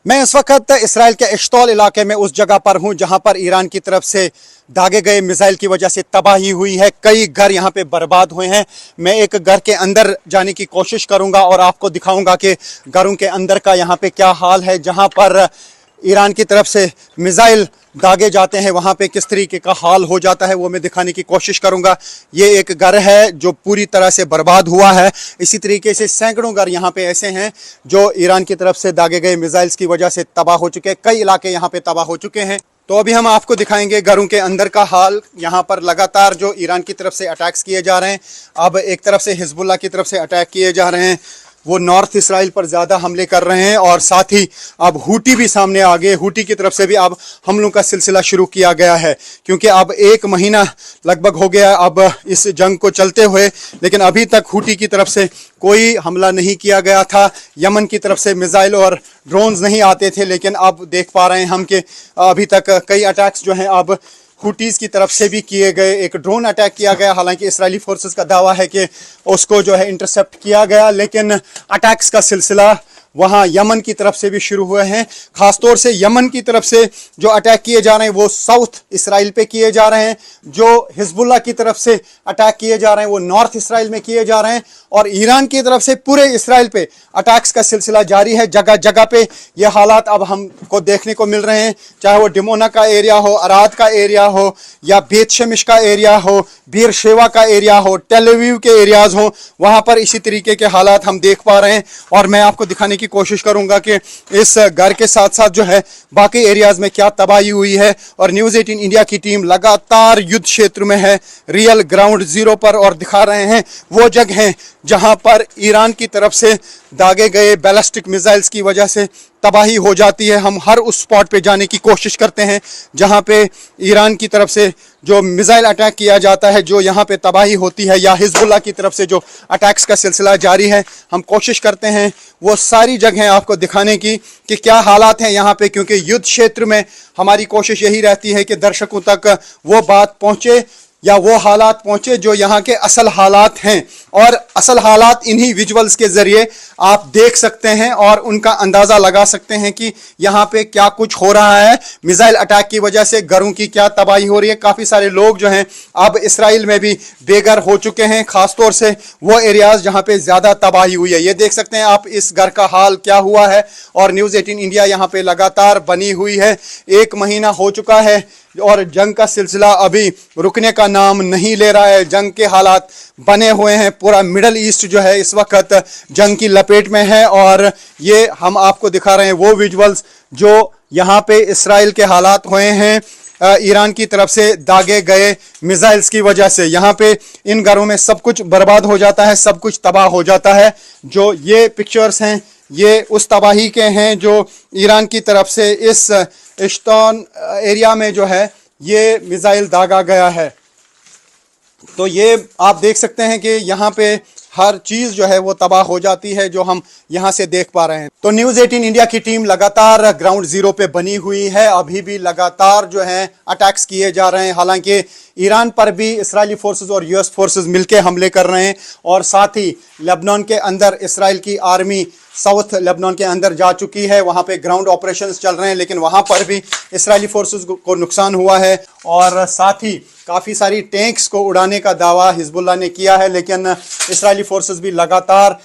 मैं इस वक्त इसराइल के इश्तौल इलाके में उस जगह पर हूं जहां पर ईरान की तरफ से दागे गए मिसाइल की वजह से तबाही हुई है। कई घर यहां पे बर्बाद हुए हैं। मैं एक घर के अंदर जाने की कोशिश करूंगा और आपको दिखाऊंगा कि घरों के अंदर का यहां पे क्या हाल है। जहां पर ईरान की तरफ से मिसाइल दागे जाते हैं वहां पे किस तरीके का हाल हो जाता है वो मैं दिखाने की कोशिश करूंगा। ये एक घर है जो पूरी तरह से बर्बाद हुआ है। इसी तरीके से सैकड़ों घर यहाँ पे ऐसे हैं जो ईरान की तरफ से दागे गए मिसाइल्स की वजह से तबाह हो चुके हैं। कई इलाके यहाँ पे तबाह हो चुके हैं। तो अभी हम आपको दिखाएंगे घरों के अंदर का हाल। यहाँ पर लगातार जो ईरान की तरफ से अटैक्स किए जा रहे हैं, अब एक तरफ से हिजबुल्लाह की तरफ से अटैक किए जा रहे हैं, वो नॉर्थ इसराइल पर ज़्यादा हमले कर रहे हैं और साथ ही अब हूटी भी सामने आ गए। हूटी की तरफ से भी अब हमलों का सिलसिला शुरू किया गया है क्योंकि अब एक महीना लगभग हो गया अब इस जंग को चलते हुए, लेकिन अभी तक हूटी की तरफ से कोई हमला नहीं किया गया था। यमन की तरफ से मिसाइल और ड्रोन्स नहीं आते थे, लेकिन अब देख पा रहे हैं हम कि अभी तक कई अटैक्स जो हैं अब हुटीज़ की तरफ से भी किए गए। एक ड्रोन अटैक किया गया, हालांकि इजरायली फोर्सेस का दावा है कि उसको जो है इंटरसेप्ट किया गया, लेकिन अटैक्स का सिलसिला वहाँ यमन की तरफ से भी शुरू हुए हैं। ख़ासतौर से यमन की तरफ से जो अटैक किए जा रहे हैं वो साउथ इसराइल पे किए जा रहे हैं। जो हिजबुल्लाह की तरफ से अटैक किए जा रहे हैं वो नॉर्थ इसराइल में किए जा रहे हैं और ईरान की तरफ से पूरे इसराइल पे अटैक्स का सिलसिला जारी है। जगह जगह पे ये हालात अब हमको देखने को मिल रहे हैं, चाहे वो डिमोना का एरिया हो, अराद का एरिया हो, या बेत शेमिश का एरिया हो, बीर शेवा का एरिया हो, टेल अवीव के एरियाज़ हो, वहाँ पर इसी तरीके के हालात हम देख पा रहे हैं। और मैं आपको दिखाने की कोशिश करूंगा कि इस घर के साथ साथ जो है बाकी एरियाज में क्या तबाही हुई है। और न्यूज़ 18 इंडिया की टीम लगातार युद्ध क्षेत्र में है, रियल ग्राउंड जीरो पर, और दिखा रहे हैं वो जगह जहां पर ईरान की तरफ से दागे गए बैलिस्टिक मिसाइल्स की वजह से तबाही हो जाती है। हम हर उस स्पॉट पे जाने की कोशिश करते हैं जहां पे ईरान की तरफ से जो मिसाइल अटैक किया जाता है, जो यहाँ पे तबाही होती है, या हिजबुल्लाह की तरफ से जो अटैक्स का सिलसिला जारी है। हम कोशिश करते हैं वो सारी जगहें आपको दिखाने की कि क्या हालात हैं यहाँ पे, क्योंकि युद्ध क्षेत्र में हमारी कोशिश यही रहती है कि दर्शकों तक वो बात पहुँचे या वो हालात पहुंचे जो यहाँ के असल हालात हैं। और असल हालात इन्हीं विजुअल्स के ज़रिए आप देख सकते हैं और उनका अंदाज़ा लगा सकते हैं कि यहाँ पे क्या कुछ हो रहा है। मिसाइल अटैक की वजह से घरों की क्या तबाही हो रही है। काफ़ी सारे लोग जो हैं अब इसराइल में भी बेघर हो चुके हैं, ख़ासतौर से वो एरियाज़ जहाँ पे ज़्यादा तबाही हुई है। ये देख सकते हैं आप इस घर का हाल क्या हुआ है। और न्यूज़ 18 इंडिया यहाँ पे लगातार बनी हुई है। एक महीना हो चुका है और जंग का सिलसिला अभी रुकने का नाम नहीं ले रहा है। जंग के हालात बने हुए हैं। पूरा मिडल ईस्ट जो है इस वक्त जंग की लपेट में है। और ये हम आपको दिखा रहे हैं वो विजुअल्स जो यहाँ पे इसराइल के हालात हुए हैं ईरान की तरफ से दागे गए मिसाइल्स की वजह से। यहाँ पे इन घरों में सब कुछ बर्बाद हो जाता है, सब कुछ तबाह हो जाता है। जो ये पिक्चर्स हैं ये उस तबाही के हैं जो ईरान की तरफ से इस इश्तौन एरिया में जो है ये मिसाइल दागा गया है। तो ये आप देख सकते हैं कि यहाँ पे हर चीज़ जो है वो तबाह हो जाती है जो हम यहाँ से देख पा रहे हैं। तो न्यूज़ 18 इंडिया की टीम लगातार ग्राउंड जीरो पे बनी हुई है। अभी भी लगातार जो है अटैक्स किए जा रहे हैं। हालांकि ईरान पर भी इजरायली फोर्सेस और यूएस फोर्सेस मिलकर हमले कर रहे हैं और साथ ही लेबनान के अंदर इसराइल की आर्मी साउथ लेबनान के अंदर जा चुकी है। वहाँ पे ग्राउंड ऑपरेशंस चल रहे हैं, लेकिन वहाँ पर भी इजरायली फोर्सेस को नुकसान हुआ है। और साथ ही काफ़ी सारी टैंक्स को उड़ाने का दावा हिजबुल्लाह ने किया है, लेकिन इजरायली फोर्सेस भी लगातार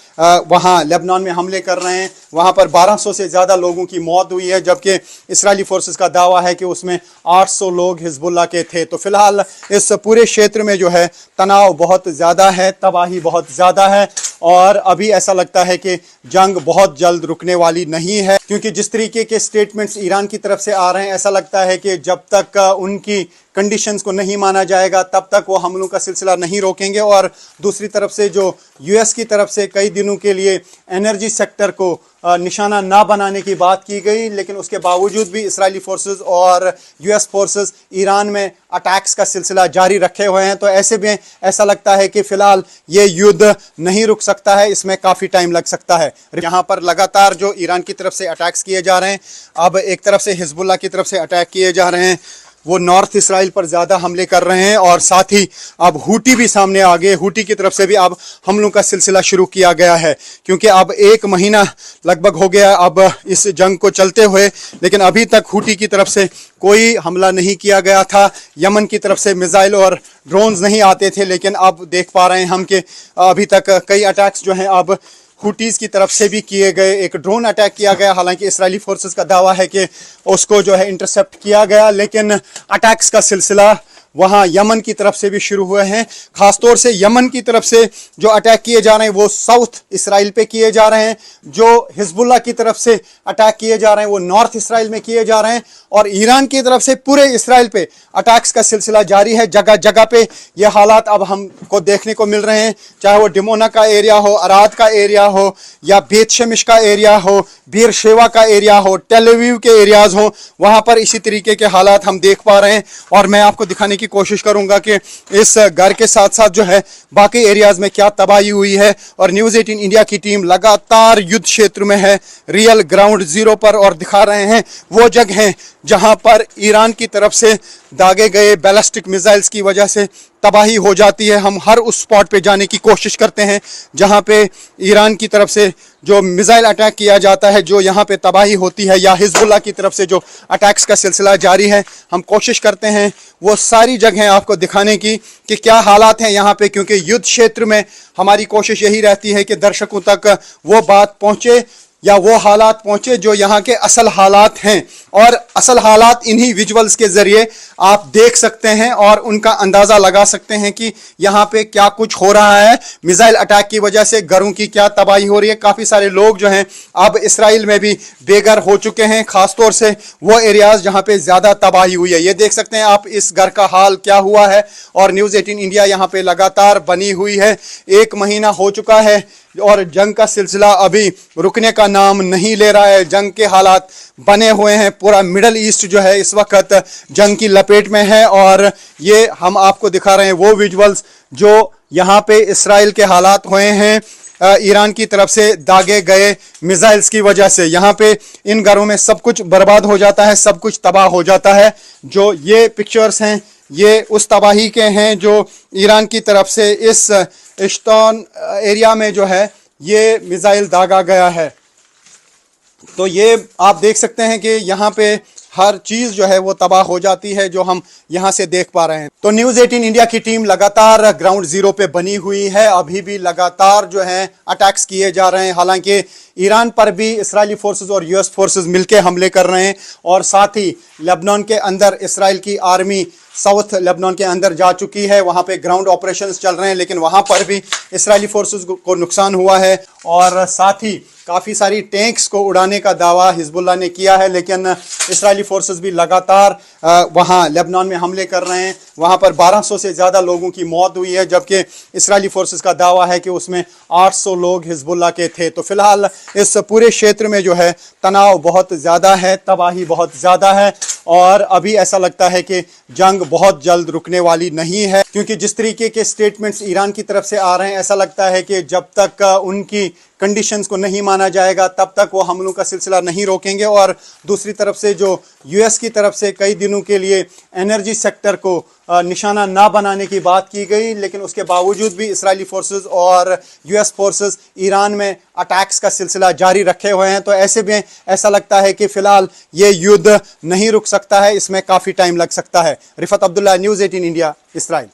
वहाँ लेबनान में हमले कर रहे हैं। वहाँ पर 1200 से ज़्यादा लोगों की मौत हुई है, जबकि इजरायली फोर्सेस का दावा है कि उसमें 800 लोग हिजबुल्लाह के थे। तो फिलहाल इस पूरे क्षेत्र में जो है तनाव बहुत ज़्यादा है, तबाही बहुत ज़्यादा है और अभी ऐसा लगता है कि जंग बहुत जल्द रुकने वाली नहीं है, क्योंकि जिस तरीके के स्टेटमेंट्स ईरान की तरफ से आ रहे हैं ऐसा लगता है कि जब तक उनकी कंडीशंस को नहीं माना जाएगा तब तक वो हमलों का सिलसिला नहीं रोकेंगे। और दूसरी तरफ से जो यूएस की तरफ से कई दिनों के लिए एनर्जी सेक्टर को निशाना ना बनाने की बात की गई, लेकिन उसके बावजूद भी इजरायली फोर्सेस और यूएस फोर्सेस ईरान में अटैक्स का सिलसिला जारी रखे हुए हैं। तो ऐसे में ऐसा लगता है कि फ़िलहाल ये युद्ध नहीं रुक सकता है, इसमें काफ़ी टाइम लग सकता है। यहाँ पर लगातार जो ईरान की तरफ से अटैक्स किए जा रहे हैं, अब एक तरफ से हिजबुल्लाह की तरफ से अटैक किए जा रहे हैं, वो नॉर्थ इसराइल पर ज़्यादा हमले कर रहे हैं और साथ ही अब हूटी भी सामने आ गए। हूटी की तरफ से भी अब हमलों का सिलसिला शुरू किया गया है, क्योंकि अब 1 महीना लगभग हो गया अब इस जंग को चलते हुए, लेकिन अभी तक हूटी की तरफ से कोई हमला नहीं किया गया था। यमन की तरफ से मिसाइल और ड्रोन्स नहीं आते थे, लेकिन अब देख पा रहे हैं हम कि अभी तक कई अटैक्स जो हैं अब हुटीज़ की तरफ से भी किए गए। एक ड्रोन अटैक किया गया, हालांकि इस्राएली फोर्सेस का दावा है कि उसको जो है इंटरसेप्ट किया गया, लेकिन अटैक्स का सिलसिला वहाँ यमन की तरफ से भी शुरू हुए हैं। खासतौर से यमन की तरफ से जो अटैक किए जा रहे हैं वो साउथ इसराइल पे किए जा रहे हैं। जो हिजबुल्लाह की तरफ से अटैक किए जा रहे हैं वो नॉर्थ इसराइल में किए जा रहे हैं, और ईरान की तरफ से पूरे इसराइल पे अटैक्स का सिलसिला जारी है। जगह जगह पे ये हालात अब हमको देखने को मिल रहे हैं, चाहे वो डिमोना का एरिया हो, अराद का एरिया हो, या बेत शेमिश का एरिया हो, बीर शेवा का एरिया हो, टेल अवीव के एरियाज हो, वहाँ पर इसी तरीके के हालात हम देख पा रहे हैं। और मैं आपको दिखाने की कोशिश करूंगा कि इस घर के साथ साथ जो है बाकी एरियाज में क्या तबाही हुई है। और न्यूज़ 18 इंडिया की टीम लगातार युद्ध क्षेत्र में है, रियल ग्राउंड जीरो पर, और दिखा रहे हैं वो जगह हैं जहां पर ईरान की तरफ से दागे गए बैलिस्टिक मिसाइल्स की वजह से तबाही हो जाती है। हम हर उस स्पॉट पे जाने की कोशिश करते हैं जहां पे ईरान की तरफ से जो मिसाइल अटैक किया जाता है, जो यहाँ पे तबाही होती है, या हिजबुल्लाह की तरफ से जो अटैक्स का सिलसिला जारी है। हम कोशिश करते हैं वो सारी जगहें आपको दिखाने की कि क्या हालात हैं यहाँ पे, क्योंकि युद्ध क्षेत्र में हमारी कोशिश यही रहती है कि दर्शकों तक वो बात पहुँचे या वो हालात पहुंचे जो यहाँ के असल हालात हैं। और असल हालात इन्हीं विजुअल्स के ज़रिए आप देख सकते हैं और उनका अंदाज़ा लगा सकते हैं कि यहाँ पे क्या कुछ हो रहा है। मिसाइल अटैक की वजह से घरों की क्या तबाही हो रही है। काफ़ी सारे लोग जो हैं अब इसराइल में भी बेघर हो चुके हैं, ख़ासतौर से वो एरियाज़ जहाँ पे ज़्यादा तबाही हुई है। ये देख सकते हैं आप इस घर का हाल क्या हुआ है, और न्यूज़ 18 इंडिया यहाँ पे लगातार बनी हुई है। 1 महीना हो चुका है और जंग का सिलसिला अभी रुकने का नाम नहीं ले रहा है। जंग के हालात बने हुए हैं, पूरा मिडल ईस्ट जो है इस वक्त जंग की लपेट में है। और ये हम आपको दिखा रहे हैं वो विजुअल्स जो यहाँ पे इसराइल के हालात हुए हैं ईरान की तरफ से दागे गए मिसाइल्स की वजह से। यहाँ पे इन घरों में सब कुछ बर्बाद हो जाता है, सब कुछ तबाह हो जाता है। जो ये पिक्चर्स हैं ये उस तबाही के हैं जो ईरान की तरफ से इस इश्तान एरिया में जो है ये मिसाइल दागा गया है। तो ये आप देख सकते हैं कि यहाँ पे हर चीज़ जो है वो तबाह हो जाती है, जो हम यहाँ से देख पा रहे हैं। तो न्यूज़ 18 इंडिया की टीम लगातार ग्राउंड जीरो पे बनी हुई है। अभी भी लगातार जो है अटैक्स किए जा रहे हैं। हालांकि ईरान पर भी इस्राएली फोर्सेस और यूएस फोर्सेस मिलके हमले कर रहे हैं, और साथ ही लेबनान के अंदर इसराइल की आर्मी साउथ लेबनान के अंदर जा चुकी है। वहाँ पे ग्राउंड ऑपरेशंस चल रहे हैं, लेकिन वहाँ पर भी इस्राएली फोर्सेस को नुकसान हुआ है। और साथ ही काफ़ी सारी टैंक्स को उड़ाने का दावा हिजबुल्लाह ने किया है, लेकिन इस्राएली फोर्सेस भी लगातार वहाँ लेबनान में हमले कर रहे हैं। वहाँ पर 1200 से ज़्यादा लोगों की मौत हुई है, जबकि इस्राएली फोर्सेस का दावा है कि उसमें 800 लोग हिजबुल्लाह के थे। तो फिलहाल इस पूरे क्षेत्र में जो है तनाव बहुत ज़्यादा है, तबाही बहुत ज़्यादा है, और अभी ऐसा लगता है कि जंग बहुत जल्द रुकने वाली नहीं है। क्योंकि जिस तरीके के स्टेटमेंट्स ईरान की तरफ से आ रहे हैं, ऐसा लगता है कि जब तक उनकी कंडीशंस को नहीं माना जाएगा तब तक वो हमलों का सिलसिला नहीं रोकेंगे। और दूसरी तरफ से जो यूएस की तरफ से कई दिनों के लिए एनर्जी सेक्टर को निशाना ना बनाने की बात की गई, लेकिन उसके बावजूद भी इस्राएली फोर्सेस और यूएस फोर्सेस ईरान में अटैक्स का सिलसिला जारी रखे हुए हैं। तो ऐसे में ऐसा लगता है कि फ़िलहाल ये युद्ध नहीं रुक सकता है, इसमें काफ़ी टाइम लग सकता है। Rifat Abdullah, news 18 India, Israel.